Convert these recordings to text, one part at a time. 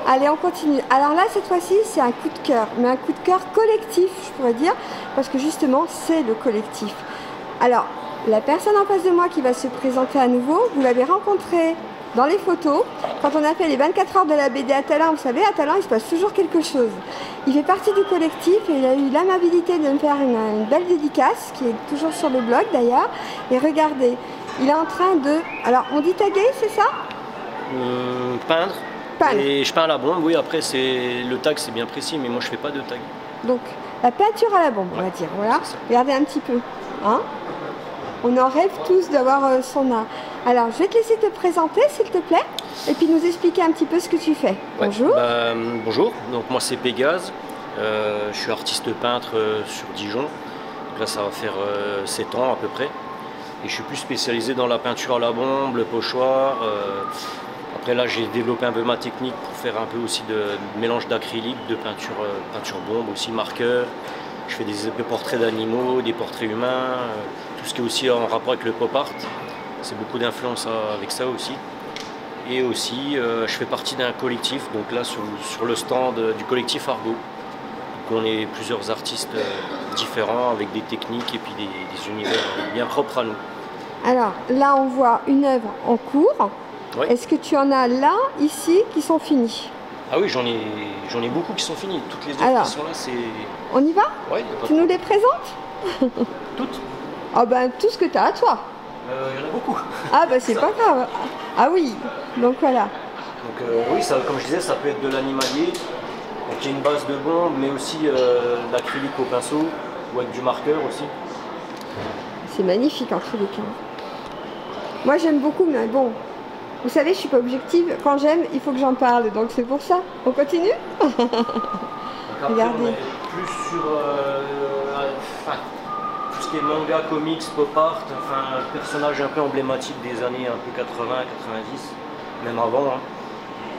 Allez, on continue. Alors là, cette fois-ci, c'est un coup de cœur, mais un coup de cœur collectif, je pourrais dire, parce que justement, c'est le collectif. Alors, la personne en face de moi qui va se présenter à nouveau, vous l'avez rencontré dans les photos. Quand on a fait les 24 heures de la BD à Talent, vous savez, à Talent, il se passe toujours quelque chose. Il fait partie du collectif et il a eu l'amabilité de me faire une belle dédicace, qui est toujours sur le blog d'ailleurs. Et regardez, il est en train de... Alors, on dit taguer, c'est ça? Peindre. Peindre. Et je peins à la bombe, oui, après le tag c'est bien précis, mais moi je fais pas de tag. Donc, la peinture à la bombe, on va dire, voilà. Regardez un petit peu, hein. On en rêve tous d'avoir son art. Alors, je vais te laisser te présenter, s'il te plaît, et puis nous expliquer un petit peu ce que tu fais. Ouais. Bonjour. Bonjour, donc moi c'est Pégase, je suis artiste peintre sur Dijon. Donc là ça va faire 7 ans à peu près. Et je suis plus spécialisé dans la peinture à la bombe, le pochoir. Après là j'ai développé un peu ma technique pour faire un peu aussi de mélange d'acrylique, de peinture, peinture bombe, aussi marqueur. Je fais des portraits d'animaux, des portraits humains, tout ce qui est aussi en rapport avec le pop art. C'est beaucoup d'influence avec ça aussi. Et aussi, je fais partie d'un collectif, donc là sur le stand du collectif Argo. Donc on est plusieurs artistes différents avec des techniques et puis des univers bien propres à nous. Alors là, on voit une œuvre en cours. Ouais. Est-ce que tu en as là, ici, qui sont finis? Ah oui, j'en ai beaucoup qui sont finis. Toutes les œuvres qui sont là, c'est... On y va? Ouais, tu nous les présentes? Toutes? Ah ben, tout ce que tu as à toi. Il y en a beaucoup. Ah ben, c'est pas grave. Ah oui, donc voilà. Donc oui, ça, comme je disais, ça peut être de l'animalier. Donc il y a une base de bombe, mais aussi de l'acrylique au pinceau ou avec du marqueur aussi. C'est magnifique en tous les cas. Moi j'aime beaucoup, mais bon, vous savez, je suis pas objective. Quand j'aime, il faut que j'en parle, donc c'est pour ça. On continue? Donc après, regardez. On est plus sur tout ce qui est manga, comics, pop art, enfin personnages un peu emblématiques des années un peu 80, 90, même avant. Hein.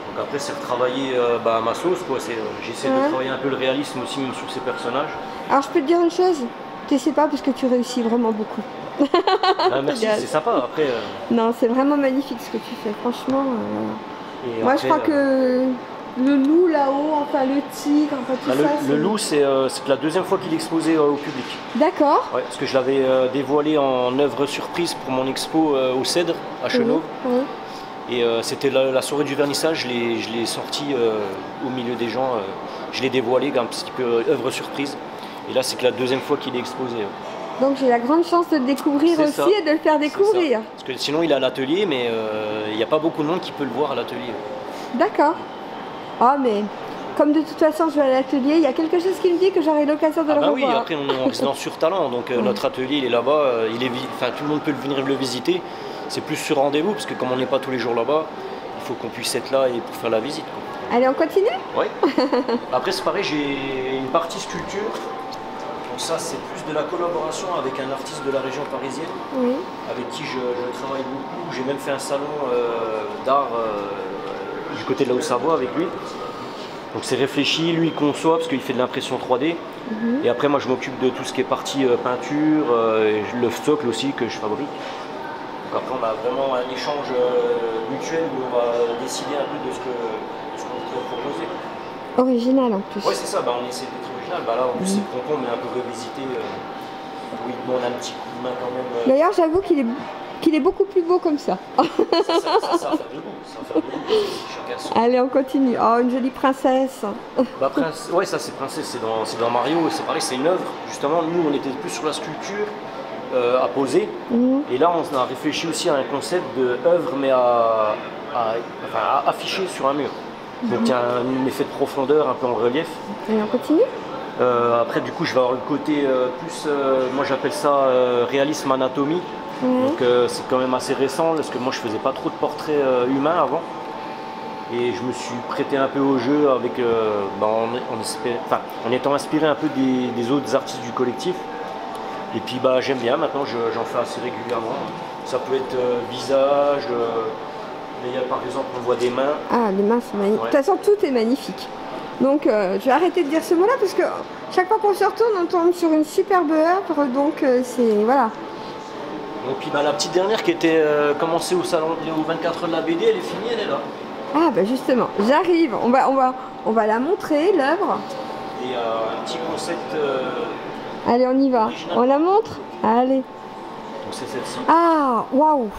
Donc après c'est retravailler à ma sauce, quoi. J'essaie de travailler un peu le réalisme aussi même sur ces personnages. Alors je peux te dire une chose, tu sais pas parce que tu réussis vraiment beaucoup. Ah, merci, c'est sympa. Après. Non, c'est vraiment magnifique ce que tu fais, franchement. Moi après, je crois que le loup là-haut, enfin le tigre, enfin tout ça. Le loup, c'est la deuxième fois qu'il est exposé au public. D'accord. Ouais, parce que je l'avais dévoilé en œuvre surprise pour mon expo au Cèdre à Chenauve. Et c'était la soirée du vernissage, je l'ai sorti au milieu des gens, je l'ai dévoilé un petit peu œuvre surprise. Et là, c'est que la deuxième fois qu'il est exposé. Donc j'ai la grande chance de le découvrir aussi et de le faire découvrir. Parce que sinon, il est à l'atelier, mais il n'y a pas beaucoup de monde qui peut le voir à l'atelier. D'accord. Ah, mais comme de toute façon, je vais à l'atelier, il y a quelque chose qui me dit que j'aurai l'occasion de le revoir. Oui, après, on est en résidence sur Talent, donc notre atelier, il est là-bas, tout le monde peut venir le visiter. C'est plus sur rendez-vous, parce que comme on n'est pas tous les jours là-bas, il faut qu'on puisse être là et pour faire la visite. Quoi. Allez, on continue? Oui. Après, c'est pareil, j'ai une partie sculpture. Donc ça, c'est plus de la collaboration avec un artiste de la région parisienne, avec qui je travaille beaucoup. J'ai même fait un salon d'art du côté de la Haute-Savoie avec lui. Donc c'est réfléchi, lui il conçoit parce qu'il fait de l'impression 3D. Et après, moi je m'occupe de tout ce qui est partie peinture, le socle aussi que je fabrique. Donc après, on a vraiment un échange mutuel où on va décider un peu de ce qu'on peut proposer. Original en plus. Oui, c'est ça, on essaie d'être original. Là, en plus, c'est le concombre, mais un peu revisité. Où il demande un petit coup de main quand même. D'ailleurs, j'avoue qu'il est beaucoup plus beau comme ça. Ça va faire de goût. Chacun son. Allez, on continue. Oh, une jolie princesse. Ouais, ça, c'est princesse, c'est dans Mario. C'est pareil, c'est une œuvre. Justement, nous, on était plus sur la sculpture. À poser. Et là, on a réfléchi aussi à un concept d'œuvre, mais à afficher sur un mur. Donc il y a un effet de profondeur un peu en relief. Et on continue. Après, du coup, je vais avoir le côté plus, moi j'appelle ça réalisme anatomie. Donc c'est quand même assez récent, parce que moi je faisais pas trop de portraits humains avant. Et je me suis prêté un peu au jeu avec, en étant inspiré un peu des autres artistes du collectif. Et puis j'aime bien, maintenant j'en fais assez régulièrement. Ça peut être visage, par exemple on voit des mains. Ah, les mains c'est magnifique. De toute façon tout est magnifique. Donc je vais arrêter de dire ce mot là parce que chaque fois qu'on se retourne on tombe sur une superbe œuvre, donc c'est voilà. Et puis la petite dernière qui était commencée au salon aux 24 heures de la BD, elle est finie, elle est là. Ah bah justement, j'arrive, on va la montrer, l'œuvre. Et un petit concept Allez, on y va. original. On la montre? Allez. Donc c'est celle-ci. Ah, waouh.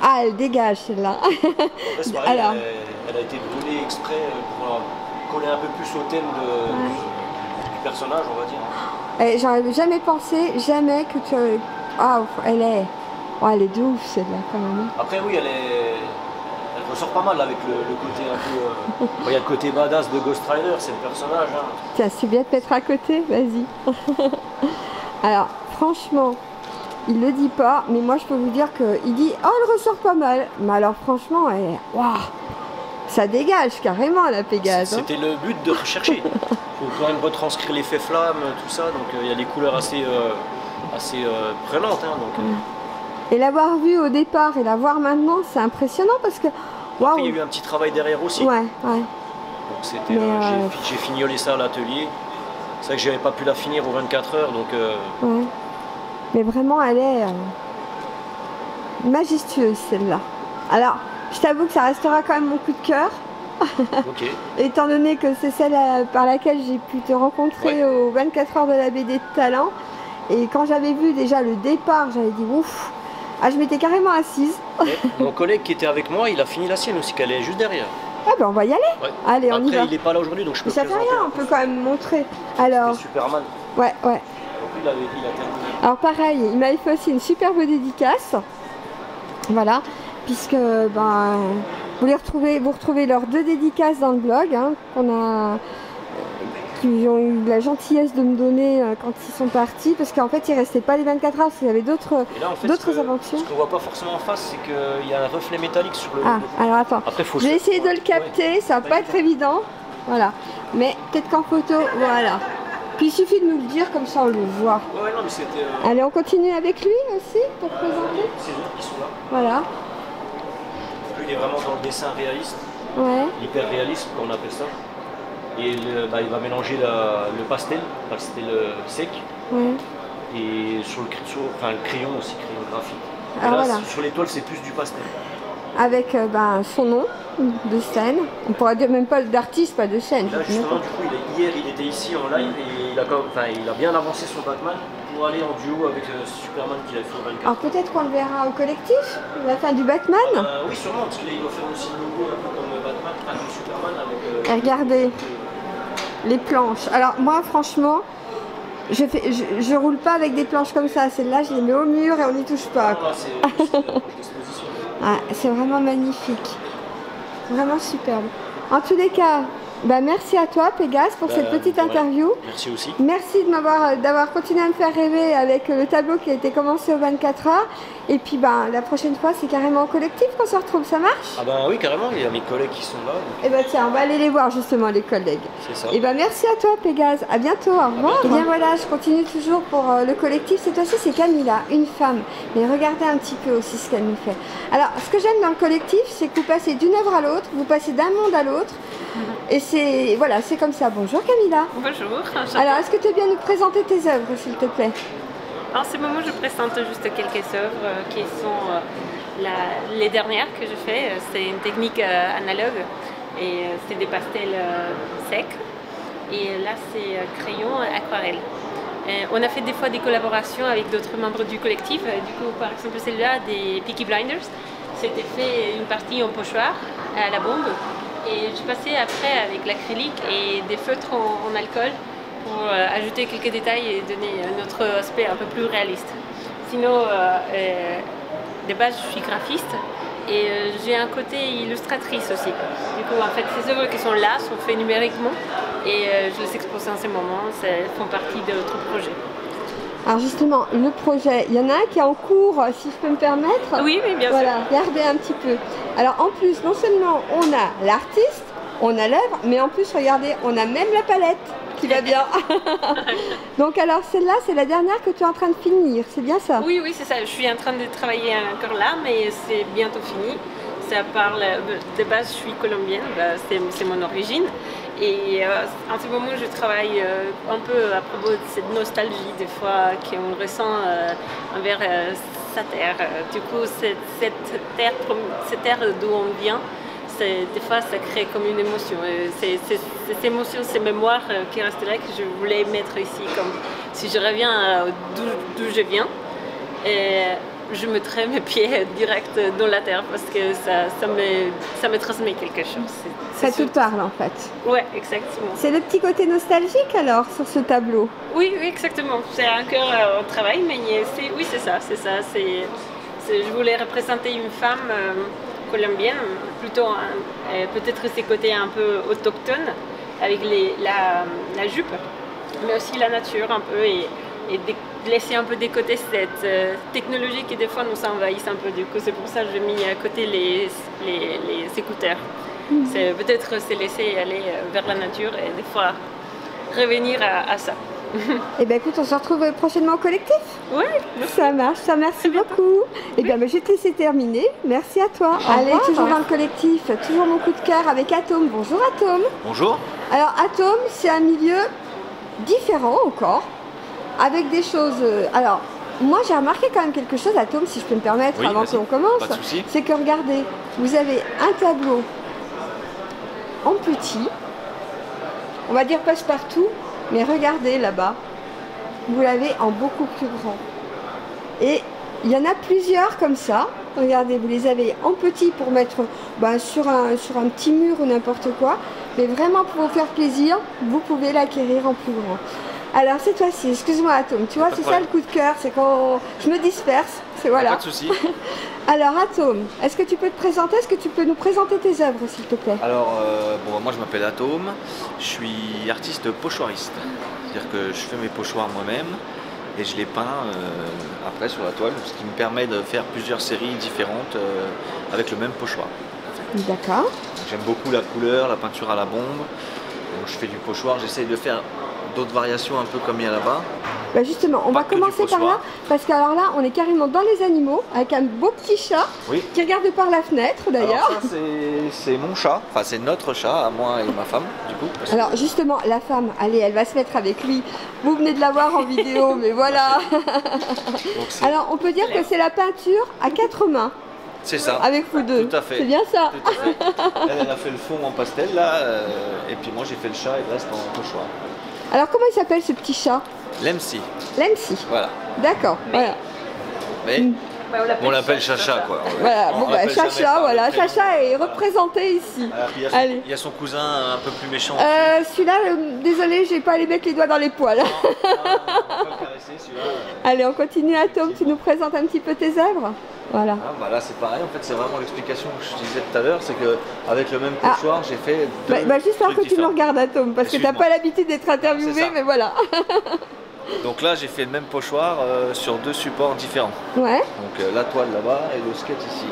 Ah, elle dégage celle-là. Après, c'est pareil, Alors. elle a été brûlée exprès pour coller un peu plus au thème du personnage, on va dire. Eh, j'aurais jamais pensé, jamais que tu... Ah, elle est... Oh, elle est de ouf celle-là quand même. Après oui, elle ressort pas mal avec le côté un peu... il y a le côté badass de Ghost Rider, c'est le personnage. Hein. Tiens, c'est bien de mettre à côté, vas-y. Alors, franchement, il le dit pas, mais moi je peux vous dire qu'il dit « Oh, elle ressort pas mal ». Mais alors franchement, elle... Waouh, ça dégage carrément la Pégase. C'était le but de rechercher. Il faut quand même retranscrire l'effet flamme, tout ça, donc il y a des couleurs assez prenantes. Hein, donc, Et l'avoir vu au départ et la voir maintenant, c'est impressionnant parce que... Waouh. Après, il y a eu un petit travail derrière aussi. Ouais, ouais. Donc c'était, j'ai fignolé ça à l'atelier. C'est vrai que j'avais pas pu la finir aux 24 heures, donc... Ouais. Mais vraiment, elle est majestueuse celle-là. Alors, je t'avoue que ça restera quand même mon coup de cœur. Ok. Étant donné que c'est celle par laquelle j'ai pu te rencontrer aux 24 heures de la BD de Talent. Et quand j'avais vu déjà le départ, j'avais dit ouf. Ah, je m'étais carrément assise. Mon collègue qui était avec moi, il a fini la sienne aussi, qu'elle est juste derrière. Ah ben on va y aller. Ouais. Allez, on y va. Après, il n'est pas là aujourd'hui, donc je peux Ça fait présenter. rien, on peut quand même montrer. Alors, Superman. ouais. Donc il a terminé. Alors pareil, il m'avait fait aussi une superbe dédicace. Voilà, puisque ben, vous retrouvez leurs 2 dédicaces dans le blog, hein, qui ont eu la gentillesse de me donner quand ils sont partis, parce qu'en fait ils restaient pas les 24 heures, parce qu'il y avait d'autres aventures. Ce qu'on voit pas forcément en face, c'est qu'il y a un reflet métallique sur le... Ah, alors attends, Après, je vais essayer de le capter, ça va pas être évident. Voilà, mais peut-être qu'en photo, voilà. Puis il suffit de nous le dire, comme ça on le voit. Ouais, non, mais c'était... Allez, on continue avec lui aussi, pour présenter. C'est eux qui sont là. Voilà. Lui, il est vraiment dans le dessin réaliste, Ouais. hyper réaliste, comme on appelle ça. Et il va mélanger le pastel sec, Ouais. et sur le crayon aussi, crayon graphique. Et Ah, là, voilà. sur l'étoile, c'est plus du pastel. Avec son nom de scène. On pourrait dire même pas d'artiste, pas de scène. Là, justement, du coup, hier, il était ici en live et il a bien avancé son Batman pour aller en duo avec Superman qu'il a fait au 24. Alors peut-être qu'on le verra au collectif, la fin du Batman. Oui, sûrement, parce qu'il va faire aussi le logo un peu comme Batman, comme Superman avec... Et regardez les planches. Alors moi, franchement, je roule pas avec des planches comme ça. Celle-là, je les mets au mur et on n'y touche pas. Ah, c'est vraiment magnifique. Vraiment superbe. En tous les cas, bah, merci à toi Pégase pour cette petite interview. Merci aussi. Merci d'avoir continué à me faire rêver avec le tableau qui a été commencé aux 24 heures. Et puis bah, la prochaine fois, c'est carrément au collectif qu'on se retrouve, ça marche? Ah ben oui, carrément, il y a mes collègues qui sont là. Et bah tiens, on va aller les voir justement, les collègues. C'est ça. Et bah merci à toi Pégase, à bientôt, au revoir. Et bien voilà, je continue toujours pour le collectif. Cette fois-ci, c'est Camilla, une femme. Mais regardez un petit peu aussi ce qu'elle nous fait. Alors, ce que j'aime dans le collectif, c'est que vous passez d'une œuvre à l'autre, vous passez d'un monde à l'autre. Et c'est voilà, c'est comme ça. Bonjour Camilla. Bonjour. Alors, est-ce que tu veux bien nous présenter tes œuvres, s'il te plaît? En ce moment, je présente juste quelques œuvres qui sont les dernières que je fais. C'est une technique analogue et c'est des pastels secs. Et là, c'est crayon aquarelle. On a fait des fois des collaborations avec d'autres membres du collectif. Du coup, par exemple, celle-là des Peaky Blinders, c'était fait une partie en pochoir à la bombe. Et je passais après avec l'acrylique et des feutres en alcool pour ajouter quelques détails et donner notre aspect un peu plus réaliste. Sinon, de base, je suis graphiste et j'ai un côté illustratrice aussi. Du coup, en fait, ces œuvres qui sont là sont faites numériquement et je les expose en ce moment, elles font partie d'autres projets. Alors justement, le projet, il y en a un qui est en cours, si je peux me permettre. Oui, oui, bien sûr. Voilà, regardez un petit peu. Alors en plus, non seulement on a l'artiste, on a l'œuvre, mais en plus, regardez, on a même la palette qui va bien. Donc alors celle-là, c'est la dernière que tu es en train de finir, c'est bien ça? Oui, oui, c'est ça. Je suis en train de travailler encore là, mais c'est bientôt fini. Ça parle, de base, je suis colombienne, c'est mon origine. Et en ce moment, je travaille un peu à propos de cette nostalgie des fois qu'on ressent envers sa terre. Du coup, cette terre d'où on vient, des fois ça crée comme une émotion. C'est cette émotion, ces mémoires qui restent là que je voulais mettre ici, comme si je reviens d'où je viens. Et je mettrais mes pieds direct dans la terre parce que ça me transmet quelque chose. Ça te parle en fait. Ouais, exactement. C'est le petit côté nostalgique alors sur ce tableau. Oui, exactement. C'est encore au travail, mais oui, c'est ça. Je voulais représenter une femme colombienne, plutôt peut-être ses côtés un peu autochtones, avec la jupe, mais aussi la nature un peu, et laisser un peu de côté cette technologie qui des fois nous envahissent un peu. Du coup, c'est pour ça que j'ai mis à côté les écouteurs. C'est peut-être se laisser aller vers la nature et des fois revenir à ça. Eh bien écoute, on se retrouve prochainement au collectif. Oui. Ça marche, ça merci beaucoup. Eh bien je vais te laisser terminer. Merci à toi. Allez, toujours dans le collectif, toujours mon coup de cœur avec Atome. Bonjour Atome. Bonjour. Alors Atome, c'est un milieu différent encore, avec des choses... Alors, moi j'ai remarqué quand même quelque chose, Atome, si je peux me permettre, oui, avant qu'on commence. Pas de souci. C'est que regardez, vous avez un tableau en petit, on va dire passe-partout, mais regardez là-bas, vous l'avez en beaucoup plus grand. Et il y en a plusieurs comme ça. Regardez, vous les avez en petit pour mettre sur un petit mur ou n'importe quoi. Mais vraiment pour vous faire plaisir, vous pouvez l'acquérir en plus grand. Alors cette fois-ci, excuse-moi Atome, tu vois, c'est ça le coup de cœur, c'est quand je me disperse. Voilà. Pas de souci. Alors Atome, est-ce que tu peux te présenter, est-ce que tu peux nous présenter tes œuvres s'il te plaît? Alors, moi je m'appelle Atome, je suis artiste pochoiriste. C'est-à-dire que je fais mes pochoirs moi-même et je les peins après sur la toile, ce qui me permet de faire plusieurs séries différentes avec le même pochoir. D'accord. J'aime beaucoup la couleur, la peinture à la bombe. Donc je fais du pochoir, j'essaye de faire d'autres variations un peu comme il y a là-bas. Justement, on va commencer par là, parce que alors là, on est carrément dans les animaux, avec un beau petit chat qui regarde par la fenêtre d'ailleurs. Alors ça, c'est mon chat, enfin c'est notre chat, à moi et ma femme, du coup. Alors justement, la femme, allez, elle va se mettre avec lui. Vous venez de la voir en vidéo, mais voilà. Alors on peut dire que c'est la peinture à 4 mains. C'est ça. Avec vous deux. Tout à fait. C'est bien ça. Tout à fait. Elle a fait le fond en pastel là, et puis moi j'ai fait le chat et le reste en pochoir. Alors comment il s'appelle ce petit chat? Lemsi. Lemsi. Voilà. D'accord. Voilà. Mais on l'appelle Chacha quoi. Voilà, bon Chacha, voilà. Chacha est représenté ici. Allez. Il y a son cousin un peu plus méchant. Celui-là, désolé, j'ai pas à aller mettre les doigts dans les poils. Non, on peut le caresser celui-là. Allez, on continue Atome, tu nous présentes un petit peu tes œuvres. Voilà. Là c'est pareil, en fait c'est vraiment l'explication que je disais tout à l'heure, c'est qu'avec le même pochoir j'ai fait deux juste alors que tu nous regardes Atome, parce que tu n'as pas l'habitude d'être interviewé, mais voilà. Donc là j'ai fait le même pochoir sur 2 supports différents. Ouais. Donc la toile là-bas et le skate ici.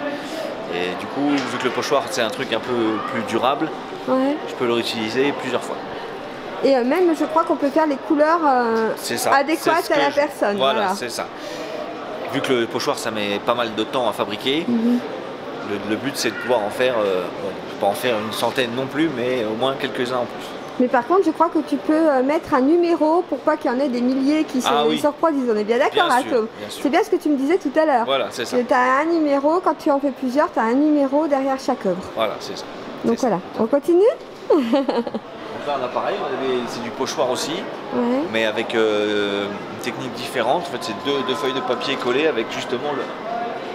Et du coup, vu que le pochoir c'est un truc un peu plus durable, je peux le réutiliser plusieurs fois. Et même je crois qu'on peut faire les couleurs adéquates à la personne. Voilà, c'est ça. Vu que le pochoir ça met pas mal de temps à fabriquer, le but c'est de pouvoir en faire, pas en faire une centaine non plus, mais au moins quelques-uns en plus. Mais par contre, je crois que tu peux mettre un numéro pour pas qu'il y en ait des milliers qui se surproduisent. On est bien d'accord, Atome? C'est bien ce que tu me disais tout à l'heure. Voilà, c'est ça. Tu as un numéro, quand tu en fais plusieurs, tu as un numéro derrière chaque œuvre. Voilà, c'est ça. Donc voilà, on continue. Donc là on a pareil, c'est du pochoir aussi, mais avec une technique différente. En fait, c'est deux feuilles de papier collées avec justement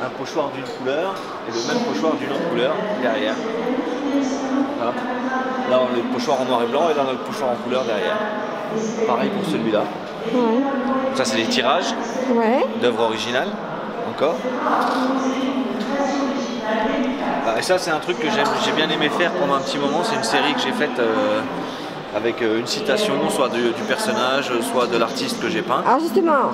un pochoir d'une couleur et le même pochoir d'une autre couleur derrière. Voilà. Là on a le pochoir en noir et blanc et là on a le pochoir en couleur derrière. Pareil pour celui-là. Ça c'est des tirages d'œuvres originales encore. Et ça c'est un truc que j'ai bien aimé faire pendant un petit moment. C'est une série que j'ai faite avec une citation, soit du personnage, soit de l'artiste que j'ai peint. Alors justement,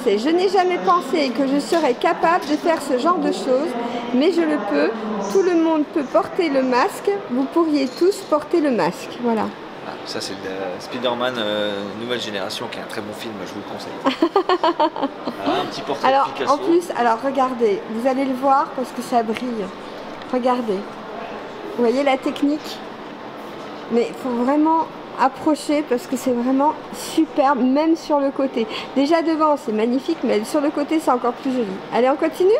c'est « Je n'ai jamais pensé que je serais capable de faire ce genre de choses, mais je le peux. Tout le monde peut porter le masque. Vous pourriez tous porter le masque. » Voilà. Ça c'est Spider-Man nouvelle génération, qui est un très bon film, je vous le conseille. Un petit portrait de Picasso. En plus, regardez, vous allez le voir parce que ça brille. Regardez. Vous voyez la technique? Mais il faut vraiment approcher parce que c'est vraiment superbe, même sur le côté. Déjà devant c'est magnifique, mais sur le côté c'est encore plus joli. Allez, on continue?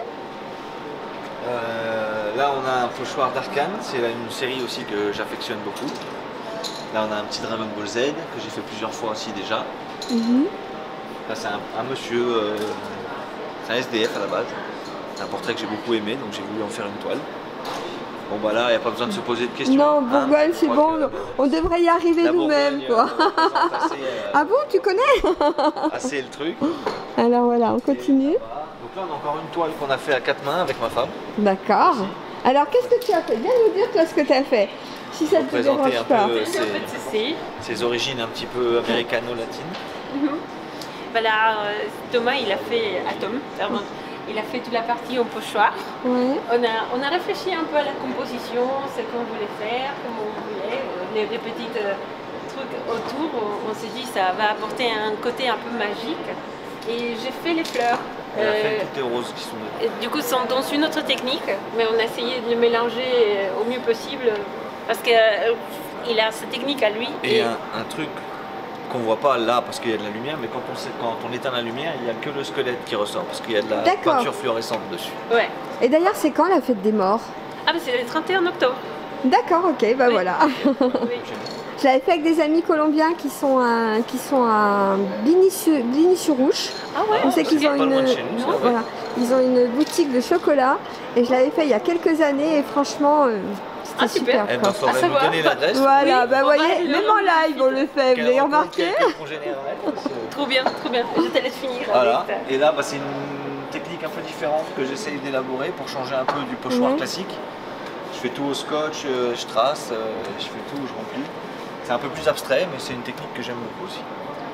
Là, on a un pochoir d'Arkane, c'est une série aussi que j'affectionne beaucoup. Là, on a un petit Dragon Ball Z que j'ai fait plusieurs fois aussi déjà. Là, c'est un monsieur, c'est un SDF à la base. C'est un portrait que j'ai beaucoup aimé, donc j'ai voulu en faire une toile. Bon, bah là, il n'y a pas besoin de se poser de questions. Non, Bourgogne, c'est bon, on devrait y arriver nous-mêmes, quoi. Ah bon, tu connais? Assez le truc. Alors voilà, on continue. Donc là, on a encore une toile qu'on a fait à 4 mains avec ma femme. D'accord. Alors, qu'est-ce que tu as fait? Viens nous dire, toi, ce que tu as fait. Si ça te dérange pas. Ses origines un petit peu américano-latines. Voilà, Thomas, il a fait, pardon, il a fait toute la partie au pochoir. Ouais. On a réfléchi un peu à la composition, ce qu'on voulait faire, comment on voulait, les petits trucs autour. On s'est dit ça va apporter un côté un peu magique. Et j'ai fait les fleurs. On a fait toutes les roses qui sont dedans. Du coup, c'est dans une autre technique, mais on a essayé de les mélanger au mieux possible parce qu'il a sa technique à lui. Et un truc qu'on voit pas là parce qu'il y a de la lumière, mais quand on éteint la lumière, il n'y a que le squelette qui ressort parce qu'il y a de la peinture fluorescente dessus. Ouais. Et d'ailleurs, c'est quand la fête des morts? Ah, mais c'est le 31 octobre. D'accord, ok, bah voilà. Oui. Je l'avais fait avec des amis colombiens qui sont à Bligny-sur-Rouge. Ah ouais. On sait qu'ils ont ils ont une boutique de chocolat et je l'avais fait il y a quelques années et franchement c'était super. Eh ben, faudrait nous donner l'adresse. Voilà, bah voyez, même en live on le fait, vous l'avez remarqué? Trop bien, trop bien. Je te laisse finir. Voilà. Et là, bah, c'est une technique un peu différente que j'essaye d'élaborer pour changer un peu du pochoir classique. Je fais tout au scotch, je trace, je fais tout, je remplis. C'est un peu plus abstrait, mais c'est une technique que j'aime beaucoup aussi.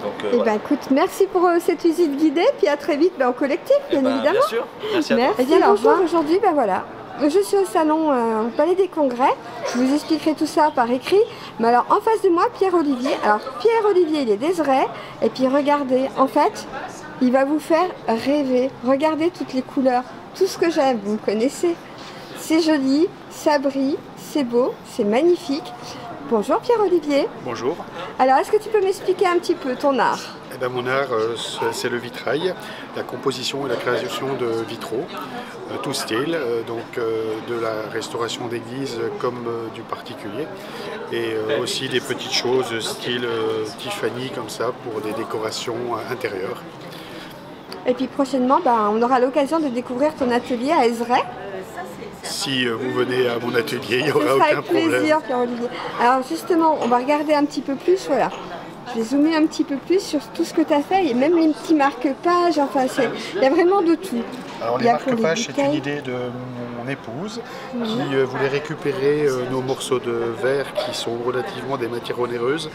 Donc, voilà. Ben, écoute, merci pour cette visite guidée, puis à très vite en collectif, bien évidemment. Bien sûr, merci à toi. Et bien alors, aujourd'hui, ben voilà. Je suis au salon au Palais des Congrès, je vous expliquerai tout ça par écrit. Mais alors en face de moi, Pierre-Olivier. Alors Pierre-Olivier, il est d'Ezray, et puis regardez, en fait, il va vous faire rêver. Regardez toutes les couleurs, tout ce que j'aime, vous me connaissez. C'est joli, ça brille, c'est beau, c'est magnifique. Bonjour Pierre-Olivier. Bonjour. Alors, est-ce que tu peux m'expliquer un petit peu ton art? Eh ben, mon art, c'est le vitrail, la composition et la création de vitraux, tout style, de la restauration d'église comme du particulier, et aussi des petites choses style Tiffany comme ça pour des décorations intérieures. Et puis prochainement, on aura l'occasion de découvrir ton atelier à Ezray. Si vous venez à mon atelier, il n'y aura aucun problème. Avec plaisir, Pierre-Olivier. Alors justement, on va regarder un petit peu plus, voilà. Je vais zoomer un petit peu plus sur tout ce que tu as fait, et même les petits marque-pages, enfin, il y a vraiment de tout. Alors les marque-pages, c'est une idée de mon épouse qui voulait récupérer nos morceaux de verre qui sont relativement des matières onéreuses,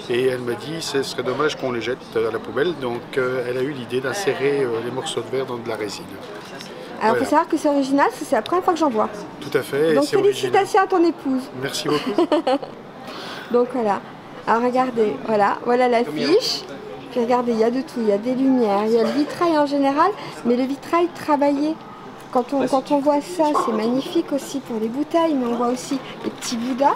et elle m'a dit ce serait dommage qu'on les jette à la poubelle, donc elle a eu l'idée d'insérer les morceaux de verre dans de la résine. Alors, il faut savoir que c'est original, parce que c'est la première fois que j'en vois. Tout à fait. Donc, félicitations à ton épouse. Merci beaucoup. Donc, voilà. Alors, regardez, voilà l'affiche. Puis, regardez, il y a de tout. Il y a des lumières, il y a le vitrail en général, mais le vitrail travaillé. Quand on voit ça, c'est magnifique aussi pour les bouteilles, mais on voit aussi les petits bouddhas.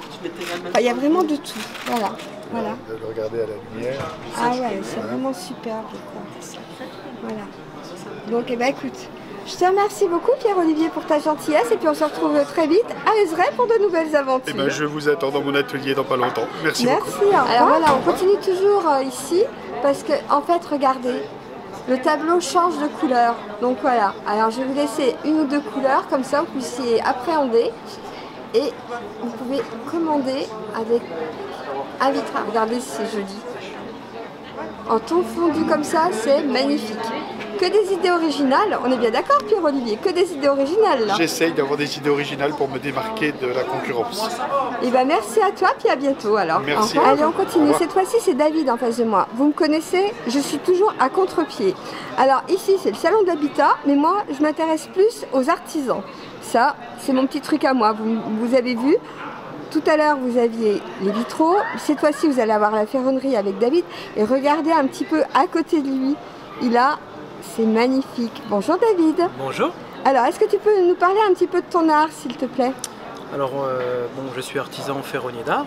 Enfin, il y a vraiment de tout. Voilà. Regardez à la lumière. Ah ouais, c'est vraiment superbe. Voilà. Donc, écoute. Je te remercie beaucoup Pierre-Olivier pour ta gentillesse et puis on se retrouve très vite à Ezray pour de nouvelles aventures. Je vous attends dans mon atelier dans pas longtemps. Merci beaucoup. Merci. Alors voilà, on continue toujours ici parce que en fait, regardez, le tableau change de couleur. Donc voilà, alors je vais vous laisser une ou deux couleurs comme ça vous puissiez appréhender et vous pouvez commander avec un vitrail. Regardez, c'est joli. En ton fondu comme ça, c'est magnifique. Que des idées originales, on est bien d'accord Pierre-Olivier, que des idées originales là. J'essaye d'avoir des idées originales pour me démarquer de la concurrence. Et merci à toi, puis à bientôt alors. Merci. Allez, on continue. Cette fois-ci, c'est David en face de moi. Vous me connaissez, je suis toujours à contre-pied. Alors ici, c'est le salon de l'habitat, mais moi, je m'intéresse plus aux artisans. Ça, c'est mon petit truc à moi, vous avez vu. Tout à l'heure, vous aviez les vitraux. Cette fois-ci, vous allez avoir la ferronnerie avec David. Et regardez un petit peu à côté de lui. C'est magnifique. Bonjour David. Bonjour. Alors, est-ce que tu peux nous parler un petit peu de ton art, s'il te plaît? Alors, bon, je suis artisan ferronnier d'art.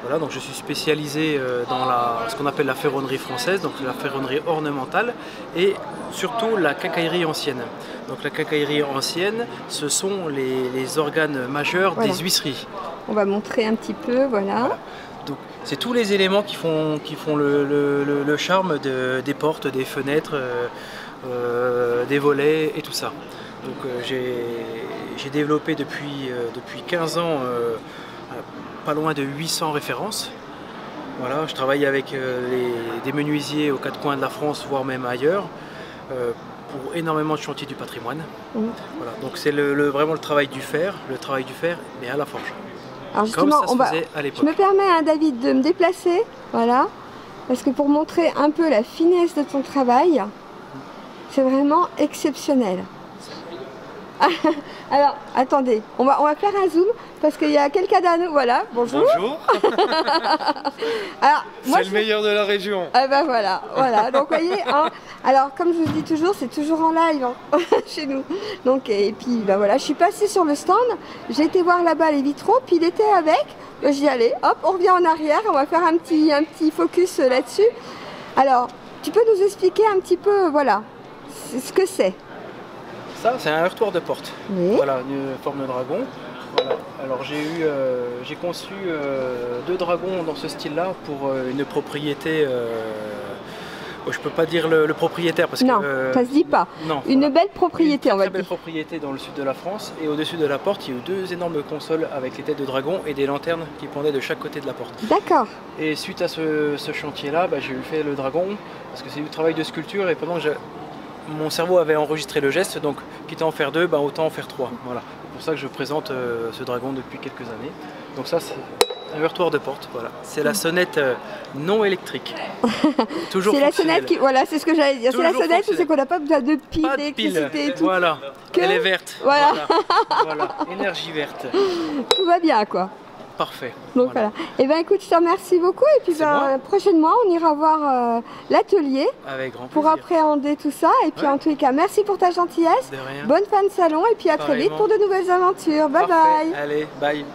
Voilà, donc je suis spécialisé dans ce qu'on appelle la ferronnerie française, donc la ferronnerie ornementale et surtout la quincaillerie ancienne. Donc la quincaillerie ancienne, ce sont les organes majeurs des huisseries. On va montrer un petit peu, voilà. Donc c'est tous les éléments qui font le charme des portes, des fenêtres, des volets et tout ça. Donc j'ai développé depuis 15 ans pas loin de 800 références. Voilà, je travaille avec des menuisiers aux quatre coins de la France, voire même ailleurs, pour énormément de chantiers du patrimoine. Voilà, donc c'est vraiment le travail du fer, mais à la forge. Alors justement, comme ça se faisait à l'époque. Je me permets, hein, David, de me déplacer, voilà, parce que pour montrer un peu la finesse de ton travail, c'est vraiment exceptionnel. Alors, attendez, on va faire un zoom parce qu'il y a quelqu'un d'à nous, voilà, bonjour. Bonjour. C'est le meilleur de la région. Ah ben voilà, donc vous voyez, hein, alors comme je vous dis toujours, c'est toujours en live hein, chez nous. Donc, et puis ben voilà, je suis passée sur le stand, j'ai été voir là-bas les vitraux, puis il était avec, j'y allais, hop, on revient en arrière, on va faire un petit focus là-dessus. Alors, tu peux nous expliquer un petit peu, voilà, ce que c'est? Ça, c'est un heurtoir de porte. Oui. Voilà, une forme de dragon. Voilà. Alors j'ai conçu 2 dragons dans ce style-là pour une propriété. Je peux pas dire le propriétaire parce non, que. Ça se dit pas. Non. Une belle propriété, on va dire. Une très belle propriété dans le sud de la France et au-dessus de la porte, il y a eu 2 énormes consoles avec les têtes de dragon et des lanternes qui pendaient de chaque côté de la porte. D'accord. Et suite à ce chantier-là, j'ai fait le dragon parce que c'est du travail de sculpture et pendant que mon cerveau avait enregistré le geste, donc quitte à en faire 2, autant en faire 3. Voilà. C'est pour ça que je présente ce dragon depuis quelques années. Donc ça, c'est un heurtoir de porte. Voilà. C'est la sonnette non électrique. Toujours. C'est la sonnette qui, voilà, c'est ce que j'allais dire. C'est la sonnette où c'est qu'on n'a pas besoin de piles, d'électricité et tout. Voilà. Elle est verte. Voilà. Voilà. Énergie verte. Tout va bien, quoi. Parfait. Donc voilà. Et ben écoute, je te remercie beaucoup et puis prochainement on ira voir l'atelier pour appréhender tout ça et puis en tous les cas merci pour ta gentillesse. De rien. Bonne fin de salon et puis à très vite pour de nouvelles aventures. Bye bye. Allez, bye.